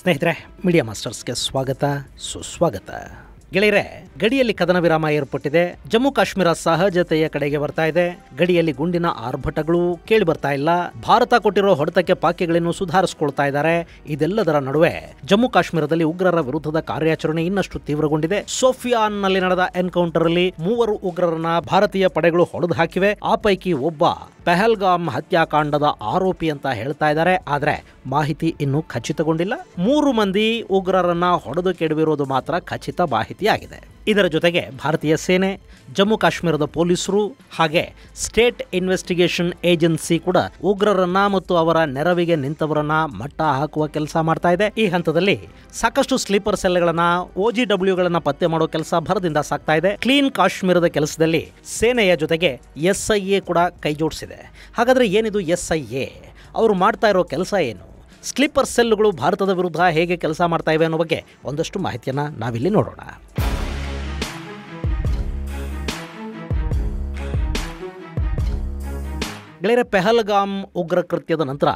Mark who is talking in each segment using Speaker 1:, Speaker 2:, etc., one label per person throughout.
Speaker 1: ಸ್ನೇಹಿತರೆ, ಮೀಡಿಯಾ ಮಾಸ್ಟರ್ಸ್ಗೆ ಸ್ವಾಗತ ಸುಸ್ವಾಗತ. ಗೆಳೆಯರೆ, ಗಡಿಯಲ್ಲಿ ಕದನ ವಿರಾಮ ಏರ್ಪಟ್ಟಿದೆ. ಜಮ್ಮು ಕಾಶ್ಮೀರ ಸಹಜತೆಯ ಕಡೆಗೆ ಬರ್ತಾ ಇದೆ. ಗಡಿಯಲ್ಲಿ ಗುಂಡಿನ ಆರ್ಭಟಗಳು ಕೇಳಿ ಬರ್ತಾ ಇಲ್ಲ. ಭಾರತ ಕೊಟ್ಟಿರೋ ಹೊಡೆತಕ್ಕೆ ಪಾಕಿಗಳನ್ನು ಸುಧಾರಿಸಿಕೊಳ್ತಾ ಇದ್ದಾರೆ. ಇದೆಲ್ಲದರ ನಡುವೆ ಜಮ್ಮು ಕಾಶ್ಮೀರದಲ್ಲಿ ಉಗ್ರರ ವಿರುದ್ಧದ ಕಾರ್ಯಾಚರಣೆ ಇನ್ನಷ್ಟು ತೀವ್ರಗೊಂಡಿದೆ. ಸೋಫಿಯಾನ್ನಲ್ಲಿ ನಡೆದ ಎನ್ಕೌಂಟರ್ ಅಲ್ಲಿ 3 ಉಗ್ರರನ್ನ ಭಾರತೀಯ ಪಡೆಗಳು ಹೊಡೆದು ಹಾಕಿವೆ. ಆ ಪೈಕಿ ಒಬ್ಬ ಪಹಲ್ಗಾಮ್ ಹತ್ಯಾಕಾಂಡದ ಆರೋಪಿ ಅಂತ ಹೇಳ್ತಾ ಇದ್ದಾರೆ. ಆದ್ರೆ ಮಾಹಿತಿ ಇನ್ನೂ ಖಚಿತಗೊಂಡಿಲ್ಲ. 3 ಮಂದಿ ಉಗ್ರರನ್ನ ಹೊಡೆದು ಕೆಡವಿರೋದು ಮಾತ್ರ ಖಚಿತ ಮಾಹಿತಿಯಾಗಿದೆ. ಇದರ ಜೊತೆಗೆ ಭಾರತೀಯ ಸೇನೆ, ಜಮ್ಮು ಕಾಶ್ಮೀರದ ಪೊಲೀಸರು ಹಾಗೆ ಸ್ಟೇಟ್ ಇನ್ವೆಸ್ಟಿಗೇಷನ್ ಏಜೆನ್ಸಿ ಕೂಡ ಉಗ್ರರನ್ನ ಮತ್ತು ಅವರ ನೆರವಿಗೆ ನಿಂತವರನ್ನ ಮಟ್ಟ ಹಾಕುವ ಕೆಲಸ ಮಾಡ್ತಾ ಇದೆ. ಈ ಹಂತದಲ್ಲಿ ಸಾಕಷ್ಟು ಸ್ಲೀಪರ್ ಸೆಲ್ಗಳನ್ನ, OGWಗಳನ್ನ ಪತ್ತೆ ಮಾಡೋ ಕೆಲಸ ಭರದಿಂದ ಸಾಗ್ತಾ ಇದೆ. ಕ್ಲೀನ್ ಕಾಶ್ಮೀರದ ಕೆಲಸದಲ್ಲಿ ಸೇನೆಯ ಜೊತೆಗೆ SIA ಕೂಡ ಕೈ ಜೋಡಿಸಿದೆ. ಹಾಗಾದ್ರೆ ಏನಿದು SIA? ಅವರು ಮಾಡ್ತಾ ಇರೋ ಕೆಲಸ ಏನು? ಸ್ಲೀಪರ್ ಸೆಲ್ಗಳು ಭಾರತದ ವಿರುದ್ಧ ಹೇಗೆ ಕೆಲಸ ಮಾಡ್ತಾ ಇವೆ ಅನ್ನೋ ಬಗ್ಗೆ ಒಂದಷ್ಟು ಮಾಹಿತಿಯನ್ನ ನಾವಿಲ್ಲಿ ನೋಡೋಣ. ಗೆಳೆಯರೆ, ಪಹಲ್ಗಾಮ್ ಉಗ್ರ ಕೃತ್ಯದ ನಂತರ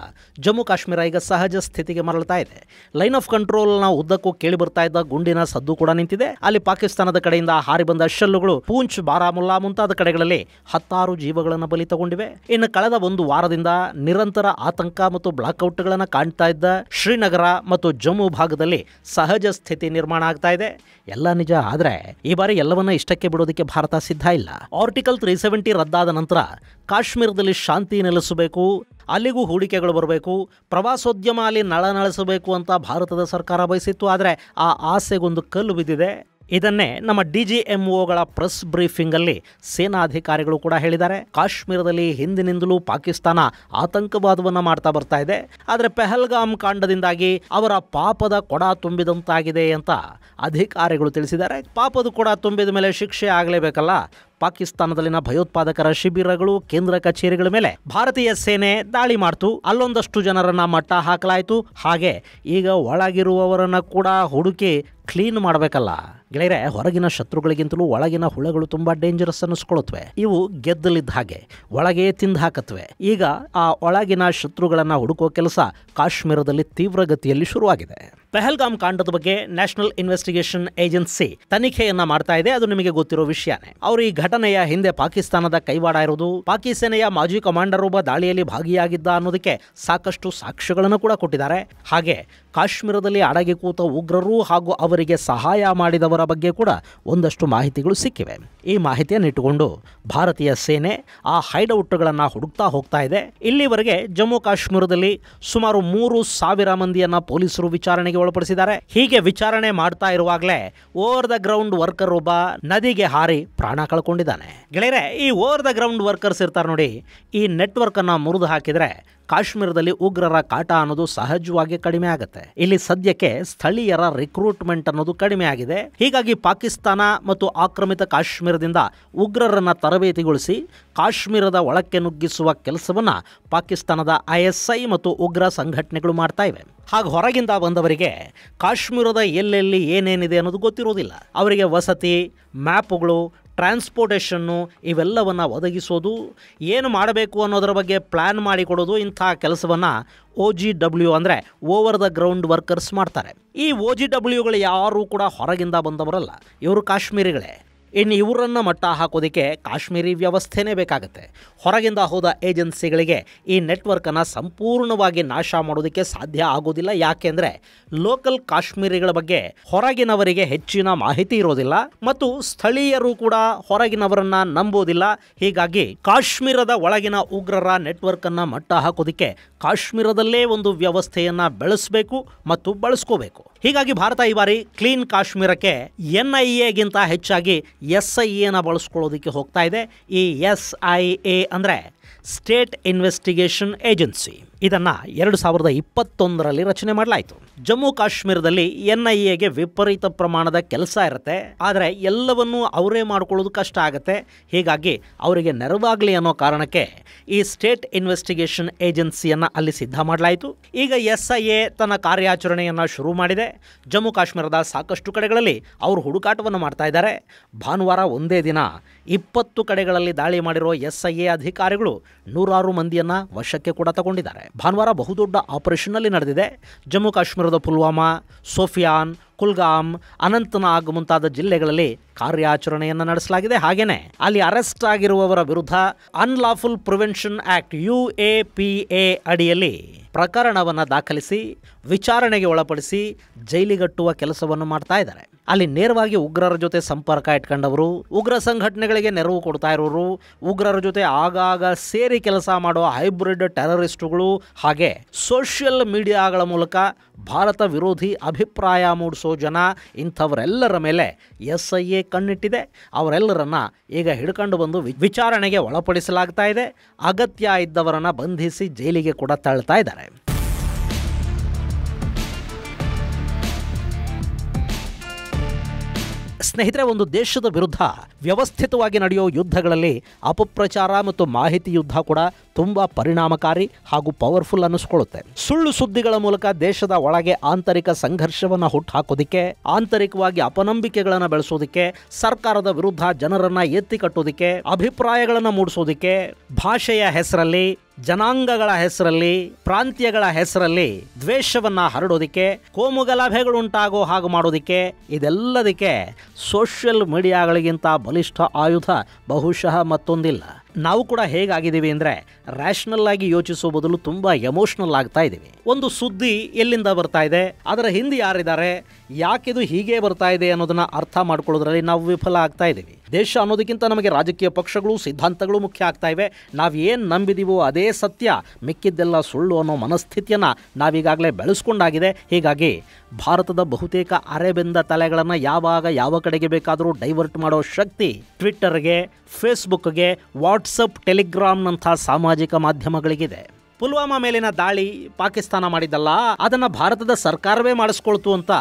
Speaker 1: ಜಮ್ಮು ಕಾಶ್ಮೀರ ಈಗ ಸಹಜ ಸ್ಥಿತಿಗೆ ಮರಳ್ತಾ ಇದೆ. ಲೈನ್ ಆಫ್ ಕಂಟ್ರೋಲ್ನ ಉದ್ದಕ್ಕೂ ಕೇಳಿ ಬರ್ತಾ ಇದ್ದ ಗುಂಡಿನ ಸದ್ದು ಕೂಡ ನಿಂತಿದೆ. ಅಲ್ಲಿ ಪಾಕಿಸ್ತಾನದ ಕಡೆಯಿಂದ ಹಾರಿ ಬಂದ ಶೆಲ್ಲುಗಳು ಪೂಂಚ್, ಬಾರಾಮುಲ್ಲಾ ಮುಂತಾದ ಕಡೆಗಳಲ್ಲಿ 10 ಜೀವಗಳನ್ನು ಬಲಿ ತಗೊಂಡಿವೆ. ಇನ್ನು ಕಳೆದ 1 ವಾರದಿಂದ ನಿರಂತರ ಆತಂಕ ಮತ್ತು ಬ್ಲಾಕ್ಔಟ್ಗಳನ್ನು ಕಾಣ್ತಾ ಇದ್ದ ಶ್ರೀನಗರ ಮತ್ತು ಜಮ್ಮು ಭಾಗದಲ್ಲಿ ಸಹಜ ಸ್ಥಿತಿ ನಿರ್ಮಾಣ ಆಗ್ತಾ ಇದೆ. ಎಲ್ಲ ನಿಜ, ಆದ್ರೆ ಈ ಬಾರಿ ಎಲ್ಲವನ್ನ ಇಷ್ಟಕ್ಕೆ ಬಿಡೋದಕ್ಕೆ ಭಾರತ ಸಿದ್ಧ ಇಲ್ಲ. ಆರ್ಟಿಕಲ್ 370 ರದ್ದಾದ ನಂತರ ಕಾಶ್ಮೀರದಲ್ಲಿ ಶಾಂತಿ ನೆಲೆಸಬೇಕು, ಅಲ್ಲಿಗೂ ಹೂಡಿಕೆಗಳು ಬರಬೇಕು, ಪ್ರವಾಸೋದ್ಯಮ ಅಲ್ಲಿ ನಳನಳಿಸಬೇಕು ಅಂತ ಭಾರತದ ಸರ್ಕಾರ ಬಯಸಿತ್ತು. ಆದರೆ ಆ ಆಸೆಗೊಂದು ಕಲ್ಲು ಬಿದ್ದಿದೆ. ಇದನ್ನೇ ನಮ್ಮ DGMOಗಳ ಪ್ರೆಸ್ ಬ್ರೀಫಿಂಗ್ ಅಲ್ಲಿ ಸೇನಾಧಿಕಾರಿಗಳು ಕೂಡ ಹೇಳಿದ್ದಾರೆ. ಕಾಶ್ಮೀರದಲ್ಲಿ ಹಿಂದಿನಿಂದಲೂ ಪಾಕಿಸ್ತಾನ ಆತಂಕವಾದವನ್ನ ಮಾಡ್ತಾ ಬರ್ತಾ ಇದೆ. ಆದರೆ ಪಹಲ್ಗಾಮ್ ಕಾಂಡದಿಂದಾಗಿ ಅವರ ಪಾಪದ ಕೊಡ ತುಂಬಿದಂತಾಗಿದೆ ಅಂತ ಅಧಿಕಾರಿಗಳು ತಿಳಿಸಿದ್ದಾರೆ. ಪಾಪದ ಕೊಡ ತುಂಬಿದ ಮೇಲೆ ಶಿಕ್ಷೆ ಆಗಲೇಬೇಕಲ್ಲ. ಪಾಕಿಸ್ತಾನದಲ್ಲಿನ ಭಯೋತ್ಪಾದಕರ ಶಿಬಿರಗಳು, ಕೇಂದ್ರ ಕಚೇರಿಗಳ ಮೇಲೆ ಭಾರತೀಯ ಸೇನೆ ದಾಳಿ ಮಾಡ್ತು. ಅಲ್ಲೊಂದಷ್ಟು ಜನರನ್ನ ಮಟ್ಟ ಹಾಕಲಾಯಿತು. ಹಾಗೆ ಈಗ ಒಳಗಿರುವವರನ್ನ ಕೂಡ ಹುಡುಕಿ ಕ್ಲೀನ್ ಮಾಡಬೇಕಲ್ಲ. ಗೆಳೆಯರೆ, ಹೊರಗಿನ ಶತ್ರುಗಳಿಗಿಂತಲೂ ಒಳಗಿನ ಹುಳಗಳು ತುಂಬಾ ಡೇಂಜರಸ್ ಅನ್ನಿಸ್ಕೊಳ್ಳುತ್ತವೆ. ಇವು ಗೆದ್ದಲಿದ್ದ ಹಾಗೆ ಒಳಗೆ ತಿಂದು ಹಾಕತ್ವೆ. ಈಗ ಆ ಒಳಗಿನ ಶತ್ರುಗಳನ್ನ ಹುಡುಕೋ ಕೆಲಸ ಕಾಶ್ಮೀರದಲ್ಲಿ ತೀವ್ರಗತಿಯಲ್ಲಿ ಶುರುವಾಗಿದೆ. ಪಹಲ್ಗಾಮ್ ಕಾಂಡದ ಬಗ್ಗೆ ನ್ಯಾಷನಲ್ ಇನ್ವೆಸ್ಟಿಗೇಷನ್ ಏಜೆನ್ಸಿ ತನಿಖೆಯನ್ನ ಮಾಡ್ತಾ ಇದೆ. ಅದು ನಿಮಗೆ ಗೊತ್ತಿರೋ ವಿಷಯನೇ. ಅವರು ಈ ಘಟನೆಯ ಹಿಂದೆ ಪಾಕಿಸ್ತಾನದ ಕೈವಾಡ ಇರೋದು, ಪಾಕಿ ಸೇನೆಯ ಮಾಜಿ ಕಮಾಂಡರ್ ಒಬ್ಬ ದಾಳಿಯಲ್ಲಿ ಭಾಗಿಯಾಗಿದ್ದ ಅನ್ನೋದಕ್ಕೆ ಸಾಕಷ್ಟು ಸಾಕ್ಷ್ಯಗಳನ್ನು ಕೂಡ ಕೊಟ್ಟಿದ್ದಾರೆ. ಹಾಗೆ ಕಾಶ್ಮೀರದಲ್ಲಿ ಅಡಗಿ ಕೂತ ಉಗ್ರರು ಹಾಗೂ ಅವರಿಗೆ ಸಹಾಯ ಮಾಡಿದವರ ಬಗ್ಗೆ ಕೂಡ ಒಂದಷ್ಟು ಮಾಹಿತಿಗಳು ಸಿಕ್ಕಿವೆ. ಈ ಮಾಹಿತಿಯನ್ನು ಇಟ್ಟುಕೊಂಡು ಭಾರತೀಯ ಸೇನೆ ಆ ಹೈಡೌಟ್ಗಳನ್ನು ಹುಡುಕ್ತಾ ಹೋಗ್ತಾ ಇದೆ. ಇಲ್ಲಿವರೆಗೆ ಜಮ್ಮು ಕಾಶ್ಮೀರದಲ್ಲಿ ಸುಮಾರು 3,000 ಮಂದಿಯನ್ನ ಪೊಲೀಸರು ವಿಚಾರಣೆಗೆ ಒಳಪಡಿಸಿದ್ದಾರೆ. ಹೀಗೆ ವಿಚಾರಣೆ ಮಾಡ್ತಾ ಇರುವಾಗಲೇ ಓವರ್ ದ ಗ್ರೌಂಡ್ ವರ್ಕರ್ ಒಬ್ಬ ನದಿಗೆ ಹಾರಿ ಪ್ರಾಣ ಕಳ್ಕೊಂಡಿದ್ದಾನೆ. ಗೆಳೆಯರೆ, ಈ ಓವರ್ ದ ಗ್ರೌಂಡ್ ವರ್ಕರ್ಸ್ ಇರ್ತಾರೆ ನೋಡಿ, ಈ ನೆಟ್ವರ್ಕ್ ಅನ್ನ ಮುರಿದು ಹಾಕಿದ್ರೆ ಕಾಶ್ಮೀರದಲ್ಲಿ ಉಗ್ರರ ಕಾಟ ಅನ್ನೋದು ಸಹಜವಾಗಿ ಕಡಿಮೆ ಆಗುತ್ತೆ. ಇಲ್ಲಿ ಸದ್ಯಕ್ಕೆ ಸ್ಥಳೀಯರ ರಿಕ್ರೂಟ್ಮೆಂಟ್ ಅನ್ನೋದು ಕಡಿಮೆ ಆಗಿದೆ. ಹೀಗಾಗಿ ಪಾಕಿಸ್ತಾನ ಮತ್ತು ಆಕ್ರಮಿತ ಕಾಶ್ಮೀರದಿಂದ ಉಗ್ರರನ್ನ ತರಬೇತಿಗೊಳಿಸಿ ಕಾಶ್ಮೀರದ ಒಳಕ್ಕೆ ನುಗ್ಗಿಸುವ ಕೆಲಸವನ್ನ ಪಾಕಿಸ್ತಾನದ ISI ಮತ್ತು ಉಗ್ರ ಸಂಘಟನೆಗಳು ಮಾಡ್ತಾ ಇವೆ. ಹಾಗೆ ಹೊರಗಿಂದ ಬಂದವರಿಗೆ ಕಾಶ್ಮೀರದ ಎಲ್ಲೆಲ್ಲಿ ಏನೇನಿದೆ ಅನ್ನೋದು ಗೊತ್ತಿರೋದಿಲ್ಲ. ಅವರಿಗೆ ವಸತಿ, ಮ್ಯಾಪ್ಗಳು, ಟ್ರಾನ್ಸ್ಪೋರ್ಟೇಷನ್ನು ಇವೆಲ್ಲವನ್ನು ಒದಗಿಸೋದು, ಏನು ಮಾಡಬೇಕು ಅನ್ನೋದರ ಬಗ್ಗೆ ಪ್ಲ್ಯಾನ್ ಮಾಡಿಕೊಡೋದು, ಇಂಥ ಕೆಲಸವನ್ನು OGW ಅಂದರೆ ಓವರ್ ದ ಗ್ರೌಂಡ್ ವರ್ಕರ್ಸ್ ಮಾಡ್ತಾರೆ. ಈ OGWಗಳು ಯಾರೂ ಕೂಡ ಹೊರಗಿಂದ ಬಂದವರಲ್ಲ, ಇವರು ಕಾಶ್ಮೀರಿಗಳೇ. ಇನ್ನು ಇವರನ್ನು ಮಟ್ಟ ಹಾಕೋದಕ್ಕೆ ಕಾಶ್ಮೀರಿ ವ್ಯವಸ್ಥೆನೇ ಬೇಕಾಗುತ್ತೆ. ಹೊರಗಿಂದ ಹೋದ ಏಜೆನ್ಸಿಗಳಿಗೆ ಈ ನೆಟ್ವರ್ಕನ್ನು ಸಂಪೂರ್ಣವಾಗಿ ನಾಶ ಮಾಡೋದಕ್ಕೆ ಸಾಧ್ಯ ಆಗೋದಿಲ್ಲ. ಯಾಕೆಂದರೆ ಲೋಕಲ್ ಕಾಶ್ಮೀರಿಗಳ ಬಗ್ಗೆ ಹೊರಗಿನವರಿಗೆ ಹೆಚ್ಚಿನ ಮಾಹಿತಿ ಇರೋದಿಲ್ಲ ಮತ್ತು ಸ್ಥಳೀಯರು ಕೂಡ ಹೊರಗಿನವರನ್ನ ನಂಬೋದಿಲ್ಲ. ಹೀಗಾಗಿ ಕಾಶ್ಮೀರದ ಒಳಗಿನ ಉಗ್ರರ ನೆಟ್ವರ್ಕನ್ನು ಮಟ್ಟ ಹಾಕೋದಕ್ಕೆ ಕಾಶ್ಮೀರದಲ್ಲೇ ಒಂದು ವ್ಯವಸ್ಥೆಯನ್ನು ಬೆಳೆಸಬೇಕು ಮತ್ತು ಬಳಸ್ಕೋಬೇಕು. ಹೀಗಾಗಿ ಭಾರತ ಈ ಬಾರಿ ಕ್ಲೀನ್ ಕಾಶ್ಮೀರಕ್ಕೆ NIAಗಿಂತ ಹೆಚ್ಚಾಗಿ SIAನ ಬಳಸ್ಕೊಳ್ಳೋದಕ್ಕೆ ಹೋಗ್ತಾ ಇದೆ. ಈ SIA ಅಂದರೆ ಸ್ಟೇಟ್ ಇನ್ವೆಸ್ಟಿಗೇಷನ್ ಏಜೆನ್ಸಿ. ಇದನ್ನು 2021ರಲ್ಲಿ ರಚನೆ ಮಾಡಲಾಯಿತು. ಜಮ್ಮು ಕಾಶ್ಮೀರದಲ್ಲಿ NIAಗೆ ವಿಪರೀತ ಪ್ರಮಾಣದ ಕೆಲಸ ಇರುತ್ತೆ. ಆದರೆ ಎಲ್ಲವನ್ನೂ ಅವರೇ ಮಾಡ್ಕೊಳ್ಳೋದು ಕಷ್ಟ ಆಗುತ್ತೆ. ಹೀಗಾಗಿ ಅವರಿಗೆ ನೆರವಾಗಲಿ ಅನ್ನೋ ಕಾರಣಕ್ಕೆ ಈ ಸ್ಟೇಟ್ ಇನ್ವೆಸ್ಟಿಗೇಷನ್ ಏಜೆನ್ಸಿಯನ್ನು ಅಲ್ಲಿ ಸಿದ್ಧ ಮಾಡಲಾಯಿತು. ಈಗ SIA ತನ್ನ ಕಾರ್ಯಾಚರಣೆಯನ್ನು ಶುರು ಮಾಡಿದೆ. ಜಮ್ಮು ಕಾಶ್ಮೀರದ ಸಾಕಷ್ಟು ಕಡೆಗಳಲ್ಲಿ ಅವರು ಹುಡುಕಾಟವನ್ನು ಮಾಡ್ತಾ ಇದ್ದಾರೆ. ಭಾನುವಾರ ಒಂದೇ ದಿನ 20 ಕಡೆಗಳಲ್ಲಿ ದಾಳಿ ಮಾಡಿರೋ SIA ಅಧಿಕಾರಿಗಳು 106 ಮಂದಿಯನ್ನು ವಶಕ್ಕೆ ಕೂಡ ತಗೊಂಡಿದ್ದಾರೆ. ಭಾನುವಾರ ಬಹುದೊಡ್ಡ ಆಪರೇಷನ್ನಲ್ಲಿ ನಡೆದಿದೆ. ಜಮ್ಮು ಕಾಶ್ಮೀರದ ಪುಲ್ವಾಮಾ, ಸೋಫಿಯಾನ್, ಕುಲ್ಗಾಮ್, ಅನಂತನಾಗ್ ಮುಂತಾದ ಜಿಲ್ಲೆಗಳಲ್ಲಿ ಕಾರ್ಯಾಚರಣೆಯನ್ನು ನಡೆಸಲಾಗಿದೆ. ಹಾಗೆಯೇ ಅಲ್ಲಿ ಅರೆಸ್ಟ್ ಆಗಿರುವವರ ವಿರುದ್ಧ ಅನ್ಲಾಫುಲ್ ಪ್ರಿವೆನ್ಷನ್ ಆಕ್ಟ್ UAPA ಅಡಿಯಲ್ಲಿ ಪ್ರಕರಣವನ್ನು ದಾಖಲಿಸಿ ವಿಚಾರಣೆಗೆ ಒಳಪಡಿಸಿ ಜೈಲಿಗಟ್ಟುವ ಕೆಲಸವನ್ನು ಮಾಡ್ತಾ ಇದ್ದಾರೆ. ಅಲ್ಲಿ ನೇರವಾಗಿ ಉಗ್ರರ ಜೊತೆ ಸಂಪರ್ಕ ಇಟ್ಕೊಂಡವರು, ಉಗ್ರ ಸಂಘಟನೆಗಳಿಗೆ ನೆರವು ಕೊಡ್ತಾ ಇರೋರು, ಉಗ್ರರ ಜೊತೆ ಆಗಾಗ ಸೇರಿ ಕೆಲಸ ಮಾಡುವ ಹೈಬ್ರಿಡ್ ಟೆರರಿಸ್ಟುಗಳು, ಹಾಗೆ ಸೋಷಿಯಲ್ ಮೀಡಿಯಾಗಳ ಮೂಲಕ ಭಾರತ ವಿರೋಧಿ ಅಭಿಪ್ರಾಯ ಮೂಡಿಸೋ ಜನ, ಇಂಥವರೆಲ್ಲರ ಮೇಲೆ SIA ಕಣ್ಣಿಟ್ಟಿದೆ. ಅವರೆಲ್ಲರನ್ನ ಈಗ ಹಿಡ್ಕೊಂಡು ಬಂದು ವಿಚಾರಣೆಗೆ ಒಳಪಡಿಸಲಾಗ್ತಾ ಇದೆ. ಅಗತ್ಯ ಇದ್ದವರನ್ನ ಬಂಧಿಸಿ ಜೈಲಿಗೆ ಕೂಡ ತಳ್ತಾ ಇದ್ದಾರೆ. ಸ್ನೇಹಿತರೆ, ಒಂದು ದೇಶದ ವಿರುದ್ಧ ವ್ಯವಸ್ಥಿತವಾಗಿ ನಡೆಯೋ ಯುದ್ಧಗಳಲ್ಲಿ ಅಪಪ್ರಚಾರ ಮತ್ತು ಮಾಹಿತಿ ಯುದ್ಧ ಕೂಡ ತುಂಬ ಪರಿಣಾಮಕಾರಿ ಹಾಗೂ ಪವರ್ಫುಲ್ ಅನ್ನಿಸ್ಕೊಳ್ಳುತ್ತೆ. ಸುಳ್ಳು ಸುದ್ದಿಗಳ ಮೂಲಕ ದೇಶದ ಒಳಗೆ ಆಂತರಿಕ ಸಂಘರ್ಷವನ್ನು ಹುಟ್ಟುಹಾಕೋದಿಕ್ಕೆ, ಆಂತರಿಕವಾಗಿ ಅಪನಂಬಿಕೆಗಳನ್ನು ಬೆಳೆಸೋದಿಕ್ಕೆ, ಸರ್ಕಾರದ ವಿರುದ್ಧ ಜನರನ್ನ ಎತ್ತಿ ಕಟ್ಟೋದಿಕ್ಕೆ, ಅಭಿಪ್ರಾಯಗಳನ್ನು ಮೂಡಿಸೋದಿಕ್ಕೆ, ಭಾಷೆಯ ಹೆಸರಲ್ಲಿ, ಜನಾಂಗಗಳ ಹೆಸರಲ್ಲಿ, ಪ್ರಾಂತ್ಯಗಳ ಹೆಸರಲ್ಲಿ ದ್ವೇಷವನ್ನ ಹರಡೋದಿಕ್ಕೆ, ಕೋಮುಗಲಭೆಗಳುಂಟಾಗೋ ಹಾಗೆ ಮಾಡೋದಿಕ್ಕೆ, ಇದೆಲ್ಲದಕ್ಕೆ ಸೋಷಿಯಲ್ ಮೀಡಿಯಾಗಳಿಗಿಂತ ಬಲಿಷ್ಠ ಆಯುಧ ಬಹುಶಃ ಮತ್ತೊಂದಿಲ್ಲ. ನಾವು ಕೂಡ ಹೇಗಾಗಿದ್ದೀವಿ ಅಂದರೆ ರ್ಯಾಷನಲ್ ಆಗಿ ಯೋಚಿಸೋ ಬದಲು ತುಂಬ ಎಮೋಷ್ನಲ್ ಆಗ್ತಾ ಇದ್ದೀವಿ. ಒಂದು ಸುದ್ದಿ ಎಲ್ಲಿಂದ ಬರ್ತಾ ಇದೆ, ಅದರ ಹಿಂದೆ ಯಾರಿದ್ದಾರೆ, ಯಾಕಿದು ಹೀಗೆ ಬರ್ತಾ ಇದೆ ಅನ್ನೋದನ್ನ ಅರ್ಥ ಮಾಡ್ಕೊಳ್ಳೋದ್ರಲ್ಲಿ ನಾವು ವಿಫಲ ಆಗ್ತಾ ಇದ್ದೀವಿ. ದೇಶ ಅನ್ನೋದಕ್ಕಿಂತ ನಮಗೆ ರಾಜಕೀಯ ಪಕ್ಷಗಳು, ಸಿದ್ಧಾಂತಗಳು ಮುಖ್ಯ ಆಗ್ತಾ ಇವೆ. ನಾವೇನು ನಂಬಿದೀವೋ ಅದೇ ಸತ್ಯ, ಮಿಕ್ಕಿದ್ದೆಲ್ಲ ಸುಳ್ಳು ಅನ್ನೋ ಮನಸ್ಥಿತಿಯನ್ನು ನಾವೀಗಾಗಲೇ ಬೆಳೆಸ್ಕೊಂಡಾಗಿದೆ. ಹೀಗಾಗಿ ಭಾರತದ ಬಹುತೇಕ ಅರೆಬೆಂದ ತಲೆಗಳನ್ನು ಯಾವಾಗ ಯಾವ ಕಡೆಗೆ ಬೇಕಾದರೂ ಡೈವರ್ಟ್ ಮಾಡೋ ಶಕ್ತಿ ಟ್ವಿಟ್ಟರ್ಗೆ, ಫೇಸ್ಬುಕ್ಗೆ, ವಾಟ್ಸಪ್, ಟೆಲಿಗ್ರಾಮ್ನಂಥ ಸಾಮಾಜಿಕ ಮಾಧ್ಯಮಗಳಿಗಿದೆ. ಪುಲ್ವಾಮಾ ಮೇಲಿನ ದಾಳಿ ಪಾಕಿಸ್ತಾನ ಮಾಡಿದ್ದಲ್ಲ, ಅದನ್ನು ಭಾರತದ ಸರ್ಕಾರವೇ ಮಾಡಿಸ್ಕೊಳ್ತು ಅಂತ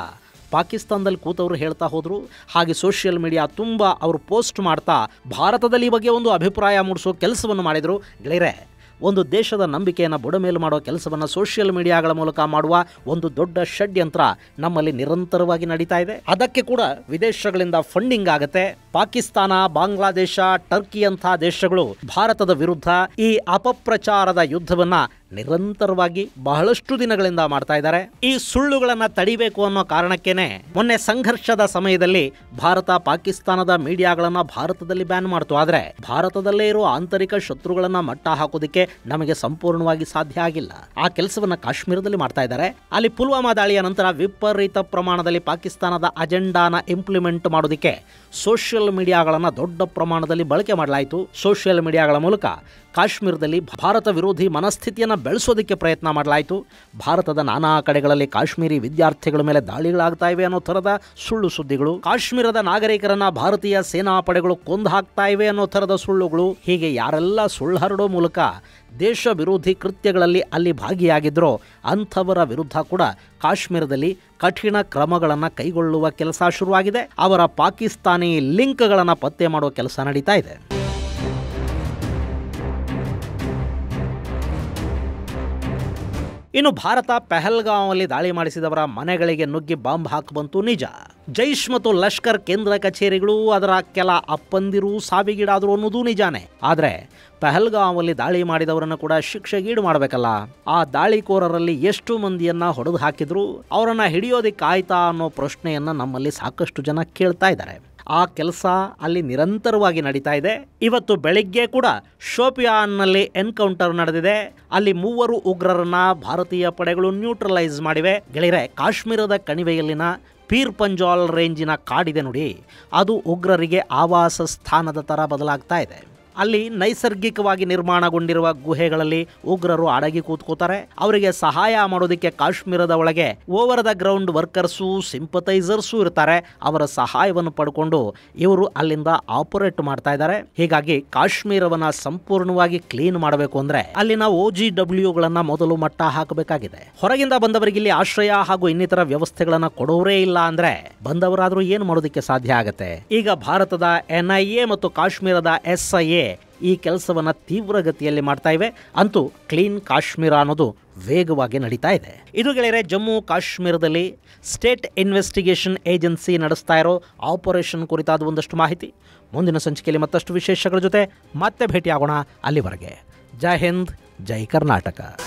Speaker 1: ಪಾಕಿಸ್ತಾನದಲ್ಲಿ ಕೂತವರು ಹೇಳ್ತಾ ಹೋದರು. ಹಾಗೆ ಸೋಷಿಯಲ್ ಮೀಡಿಯಾ ತುಂಬ ಅವರು ಪೋಸ್ಟ್ ಮಾಡ್ತಾ ಭಾರತದಲ್ಲಿ ಈ ಬಗ್ಗೆ ಒಂದು ಅಭಿಪ್ರಾಯ ಮೂಡಿಸೋ ಕೆಲಸವನ್ನು ಮಾಡಿದರು. ಗೆಳೆಯರೆ, ಒಂದು ದೇಶದ ನಂಬಿಕೆಯನ್ನು ಬುಡಮೇಲು ಮಾಡೋ ಕೆಲಸವನ್ನು ಸೋಷಿಯಲ್ ಮೀಡಿಯಾಗಳ ಮೂಲಕ ಮಾಡುವ ಒಂದು ದೊಡ್ಡ ಷಡ್ಯಂತ್ರ ನಮ್ಮಲ್ಲಿ ನಿರಂತರವಾಗಿ ನಡೀತಾ ಇದೆ. ಅದಕ್ಕೆ ಕೂಡ ವಿದೇಶಗಳಿಂದ ಫಂಡಿಂಗ್ ಆಗುತ್ತೆ. ಪಾಕಿಸ್ತಾನ, ಬಾಂಗ್ಲಾದೇಶ, ಟರ್ಕಿ ಅಂಥ ದೇಶಗಳು ಭಾರತದ ವಿರುದ್ಧ ಈ ಅಪಪ್ರಚಾರದ ಯುದ್ಧವನ್ನ ನಿರಂತರವಾಗಿ ಬಹಳಷ್ಟು ದಿನಗಳಿಂದ ಮಾಡ್ತಾ ಇದ್ದಾರೆ. ಈ ಸುಳ್ಳುಗಳನ್ನು ತಡಿಬೇಕು ಅನ್ನೋ ಕಾರಣಕ್ಕೇನೆ ಮೊನ್ನೆ ಸಂಘರ್ಷದ ಸಮಯದಲ್ಲಿ ಭಾರತ ಪಾಕಿಸ್ತಾನದ ಮೀಡಿಯಾಗಳನ್ನು ಭಾರತದಲ್ಲಿ ಬ್ಯಾನ್ ಮಾಡ್ತು. ಆದರೆ ಭಾರತದಲ್ಲೇ ಇರೋ ಆಂತರಿಕ ಶತ್ರುಗಳನ್ನ ಮಟ್ಟ ಹಾಕೋದಕ್ಕೆ ನಮಗೆ ಸಂಪೂರ್ಣವಾಗಿ ಸಾಧ್ಯ ಆಗಿಲ್ಲ. ಆ ಕೆಲಸವನ್ನ ಕಾಶ್ಮೀರದಲ್ಲಿ ಮಾಡ್ತಾ ಇದ್ದಾರೆ. ಅಲ್ಲಿ ಪುಲ್ವಾಮಾ ದಾಳಿಯ ನಂತರ ವಿಪರೀತ ಪ್ರಮಾಣದಲ್ಲಿ ಪಾಕಿಸ್ತಾನದ ಅಜೆಂಡಾನ ಇಂಪ್ಲಿಮೆಂಟ್ ಮಾಡೋದಕ್ಕೆ ಸೋಷಿಯಲ್ ಮೀಡಿಯಾಗಳನ್ನು ದೊಡ್ಡ ಪ್ರಮಾಣದಲ್ಲಿ ಬಳಕೆ ಮಾಡಲಾಯಿತು. ಸೋಷಿಯಲ್ ಮೀಡಿಯಾಗಳ ಮೂಲಕ ಕಾಶ್ಮೀರದಲ್ಲಿ ಭಾರತ ವಿರೋಧಿ ಮನಸ್ಥಿತಿಯನ್ನು ಬೆಳೆಸೋದಕ್ಕೆ ಪ್ರಯತ್ನ ಮಾಡಲಾಯಿತು. ಭಾರತದ ನಾನಾ ಕಡೆಗಳಲ್ಲಿ ಕಾಶ್ಮೀರಿ ವಿದ್ಯಾರ್ಥಿಗಳ ಮೇಲೆ ದಾಳಿಗಳಾಗ್ತಾ ಇವೆ ಅನ್ನೋ ಥರದ ಸುಳ್ಳು ಸುದ್ದಿಗಳು, ಕಾಶ್ಮೀರದ ನಾಗರಿಕರನ್ನ ಭಾರತೀಯ ಸೇನಾ ಪಡೆಗಳು ಕೊಂದು ಹಾಕ್ತಾ ಇವೆ ಅನ್ನೋ ಥರದ ಸುಳ್ಳುಗಳು, ಹೀಗೆ ಯಾರೆಲ್ಲ ಸುಳ್ಳು ಹರಡೋ ಮೂಲಕ ದೇಶ ವಿರೋಧಿ ಕೃತ್ಯಗಳಲ್ಲಿ ಅಲ್ಲಿ ಭಾಗಿಯಾಗಿದ್ರೋ ಅಂಥವರ ವಿರುದ್ಧ ಕೂಡ ಕಾಶ್ಮೀರದಲ್ಲಿ ಕಠಿಣ ಕ್ರಮಗಳನ್ನು ಕೈಗೊಳ್ಳುವ ಕೆಲಸ ಶುರುವಾಗಿದೆ. ಅವರ ಪಾಕಿಸ್ತಾನಿ ಲಿಂಕ್ಗಳನ್ನು ಪತ್ತೆ ಮಾಡೋ ಕೆಲಸ ನಡೀತಾ ಇದೆ. ಇನ್ನು ಭಾರತ ಪೆಹಲ್ಗಾಂವಲ್ಲಿ ದಾಳಿ ಮಾಡಿಸಿದವರ ಮನೆಗಳಿಗೆ ನುಗ್ಗಿ ಬಾಂಬ್ ಹಾಕಬಂತು ನಿಜ. ಜೈಷ್ ಮತ್ತು ಲಷ್ಕರ್ ಕೇಂದ್ರ ಕಚೇರಿಗಳು, ಅದರ ಕೆಲ ಅಪ್ಪಂದಿರು ಸಾವಿಗೀಡಾದರು ಅನ್ನೋದು ನಿಜಾನೇ. ಆದರೆ ಪೆಹಲ್ಗಾಂವಲ್ಲಿ ದಾಳಿ ಮಾಡಿದವರನ್ನು ಕೂಡ ಶಿಕ್ಷೆಗೀಡು ಮಾಡಬೇಕಲ್ಲ. ಆ ದಾಳಿಕೋರರಲ್ಲಿ ಎಷ್ಟು ಮಂದಿಯನ್ನ ಹೊಡೆದು ಹಾಕಿದ್ರು, ಅವರನ್ನ ಹಿಡಿಯೋದಕ್ಕಾಯ್ತಾ ಅನ್ನೋ ಪ್ರಶ್ನೆಯನ್ನ ನಮ್ಮಲ್ಲಿ ಸಾಕಷ್ಟು ಜನ ಕೇಳ್ತಾ ಇದ್ದಾರೆ. ಆ ಕೆಲಸ ಅಲ್ಲಿ ನಿರಂತರವಾಗಿ ನಡೀತಾ ಇದೆ. ಇವತ್ತು ಬೆಳಿಗ್ಗೆ ಕೂಡ ಶೋಪಿಯಾನ್ನಲ್ಲಿ ಎನ್ಕೌಂಟರ್ ನಡೆದಿದೆ. ಅಲ್ಲಿ 3 ಉಗ್ರರನ್ನ ಭಾರತೀಯ ಪಡೆಗಳು ನ್ಯೂಟ್ರಲೈಸ್ ಮಾಡಿವೆ. ಗೆಳೆಯರೆ, ಕಾಶ್ಮೀರದ ಕಣಿವೆಯಲ್ಲಿನ ಪೀರ್ ಪಂಜಾಲ್ ರೇಂಜಿನ ಕಾಡಿದೆ ನೋಡಿ, ಅದು ಉಗ್ರರಿಗೆ ಆವಾಸ ಸ್ಥಾನದ ಥರ ಬದಲಾಗ್ತಾ ಇದೆ. ಅಲ್ಲಿ ನೈಸರ್ಗಿಕವಾಗಿ ನಿರ್ಮಾಣಗೊಂಡಿರುವ ಗುಹೆಗಳಲ್ಲಿ ಉಗ್ರರು ಅಡಗಿ ಕೂತ್ಕೋತಾರೆ. ಅವರಿಗೆ ಸಹಾಯ ಮಾಡೋದಕ್ಕೆ ಕಾಶ್ಮೀರದ ಒಳಗೆ ಓವರ್ ದ ಗ್ರೌಂಡ್ ವರ್ಕರ್ಸು, ಸಿಂಪತೈಸರ್ಸು ಇರ್ತಾರೆ. ಅವರ ಸಹಾಯವನ್ನು ಪಡ್ಕೊಂಡು ಇವರು ಅಲ್ಲಿಂದ ಆಪರೇಟ್ ಮಾಡ್ತಾ ಇದ್ದಾರೆ. ಹೀಗಾಗಿ ಕಾಶ್ಮೀರವನ್ನ ಸಂಪೂರ್ಣವಾಗಿ ಕ್ಲೀನ್ ಮಾಡಬೇಕು ಅಂದ್ರೆ ಅಲ್ಲಿನ OGWಗಳನ್ನ ಮೊದಲು ಮಟ್ಟ ಹಾಕಬೇಕಾಗಿದೆ. ಹೊರಗಿಂದ ಬಂದವರಿಗೆ ಇಲ್ಲಿ ಆಶ್ರಯ ಹಾಗೂ ಇನ್ನಿತರ ವ್ಯವಸ್ಥೆಗಳನ್ನ ಕೊಡೋರೇ ಇಲ್ಲ ಅಂದ್ರೆ ಬಂದವರಾದ್ರೂ ಏನು ಮಾಡೋದಕ್ಕೆ ಸಾಧ್ಯ ಆಗತ್ತೆ. ಈಗ ಭಾರತದ NIA ಮತ್ತು ಕಾಶ್ಮೀರದ SIA ಈ ಕೆಲಸವನ್ನ ತೀವ್ರಗತಿಯಲ್ಲಿ ಮಾಡ್ತಾ ಇವೆ. ಅಂತೂ ಕ್ಲೀನ್ ಕಾಶ್ಮೀರ ಅನ್ನೋದು ವೇಗವಾಗಿ ನಡೀತಾ ಇದೆ. ಇದು ಗೆಳೆಯರೆ ಜಮ್ಮು ಕಾಶ್ಮೀರದಲ್ಲಿ ಸ್ಟೇಟ್ ಇನ್ವೆಸ್ಟಿಗೇಷನ್ ಏಜೆನ್ಸಿ ನಡೆಸ್ತಾ ಇರೋ ಆಪರೇಷನ್ ಕುರಿತಾದ ಒಂದಷ್ಟು ಮಾಹಿತಿ. ಮುಂದಿನ ಸಂಚಿಕೆಯಲ್ಲಿ ಮತ್ತಷ್ಟು ವಿಶೇಷಗಳ ಜೊತೆ ಮತ್ತೆ ಭೇಟಿಯಾಗೋಣ. ಅಲ್ಲಿವರೆಗೆ ಜೈ ಹಿಂದ್, ಜೈ ಕರ್ನಾಟಕ.